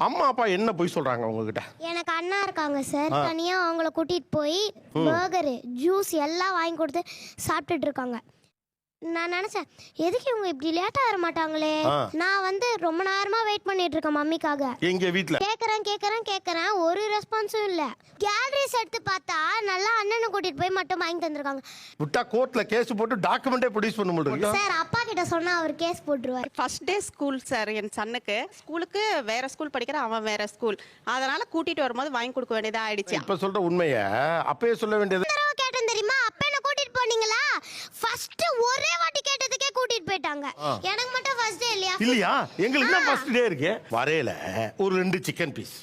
அம்மா அப்பா என்ன போய் சொல்றாங்க உங்ககிட்ட? எனக்கு அண்ணா இருக்காங்க சார். தனியா அவங்கள கூட்டிட்டு போய் பர்கரு ஜூஸ் எல்லாம் வாங்கி கொடுத்து சாப்பிட்டுட்டு இருக்காங்க. நான் நினைச்சேன் எதுக்கு இவங்க இப்படி லேட்டா வர மாட்டாங்களே. நான் வந்து ரொம்ப நேரமா வெயிட் பண்ணிட்டு இருக்கேன் மம்மிக்காக. எங்க வீட்ல கேக்குறேன் ஒரு ரெஸ்பான்ஸும் இல்ல. கேலரிஸ் எடுத்து பார்த்தா நல்லா அண்ணனை கூட்டிட்டு போய் மட்டும் வாங்கி தந்திருக்காங்க. விட்டா கோர்ட்ல கேஸ் போட்டு டாக்குமெண்டே ப்ரொடியூஸ் பண்ண முடியும் சார். அப்பா கிட்ட சொன்னா அவர் கேஸ் போட்டுருவார். First day school sir. என் சன்னுக்கு ஸ்கூலுக்கு வேற ஸ்கூல் படிக்கிற, அவன் வேற ஸ்கூல். அதனால கூட்டிட்டு வரும்போது வாங்கி கொடுக்க வேண்டியதா ஆயிடுச்சு. இப்ப சொல்ற உண்மைய அப்பவே சொல்ல வேண்டியது. கேட்டேன் தெரியுமா, அப்ப என்ன கூட்டிட்டு போனீங்களா? ஃபர்ஸ்ட் ஒரே வாட்டி கேட்டதுக்கே கூட்டிட்டு போயிட்டாங்க. எனக்கு மட்டும் ஃபர்ஸ்ட் டே இல்லையா? எங்களுக்கு தான் ஃபர்ஸ்ட் டே இருக்கு. வரையில ஒரு 2 சிக்கன் பீஸ்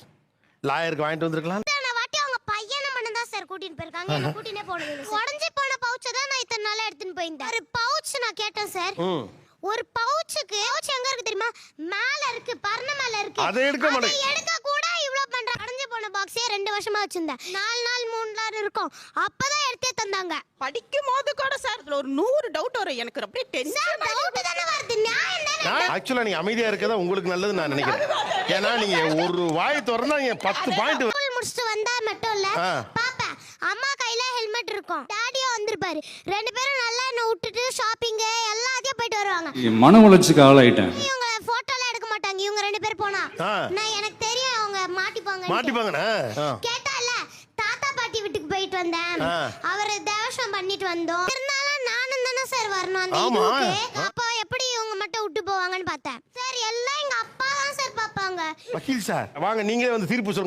லாயருக்கு வாங்கிட்டு வந்திருக்கலாம். வாட்டி அவங்க பையனை மட்டும் தான் சார் கூட்டிட்டு போயிருக்காங்க. என்ன கூட்டினே போனது இல்ல. உடைஞ்சு போன பவுச்சை தான் நான் இத்தனை நாளா எடுத்துட்டு போயிருந்தேன். ஒரு பவுச் நான் கேட்டேன் சார். ஒரு பவுச்சுக்கு பவுச் எங்க இருக்கு தெரியுமா? மேல இருக்கு, பர்ன மேல இருக்கு. அதை எடுக்க மாட்டேன். எடுக்க கூட இவ்ளோ பண்ற. உடைஞ்சு போன பாக்ஸே 2 வருஷமா வச்சிருந்தேன். 4 நாள் 3 நாள் இருக்கும். அப்பதான் எடுத்தே தந்தாங்க. படிக்கும் போது கூட சார் ஒரு 100 டவுட் வரும் எனக்கு. அப்படியே டென்ஷன். டவுட் தான வருது. நியாயம் தானே. ஆக்சுவலா நீங்க அமைதியா இருக்கதா உங்களுக்கு நல்லது நான் நினைக்கிறேன். ஏன்னா நீங்க ஒரு வாய் திறந்தா 10 பாயிண்ட் முடிச்சிட்டு வந்தா மட்டும் இல்ல பாப்பா அம்மா கையில ஹெல்மெட் இருக்கும். டாடியும் வந்திருப்பாரு. 2 பேரும் நல்லா என்ன விட்டுட்டு ஷாப்பிங் எல்லாத்தையும் போயிட்டு வருவாங்க. மன உளைச்சலுக்கு ஆளாயிட்டேன். இவங்க போட்டோல எடுக்க மாட்டாங்க. இவங்க 2 பேர் போனா நான் எனக்கு தெரியும் அவங்க மாட்டிப்பாங்கண்ணா. கேட்டால தாத்தா பாட்டி வீட்டுக்கு போயிட்டு வந்தேன். அவர் தேவசம் பண்ணிட்டு வந்தோம். இருந்தாலும் நானும் தானே சார் வரணும் அந்த இதுக்கு. அப்ப எப்படி இவங்க மட்டும் விட்டு போவாங்கன்னு பார்த்தேன். சார் எல்லாம் எங்க அப்பா தான் சார் பாப்பாங்க. வக்கீல் சார் வாங்க நீங்களே வந்து தீர்ப்பு சொல்லுங்க.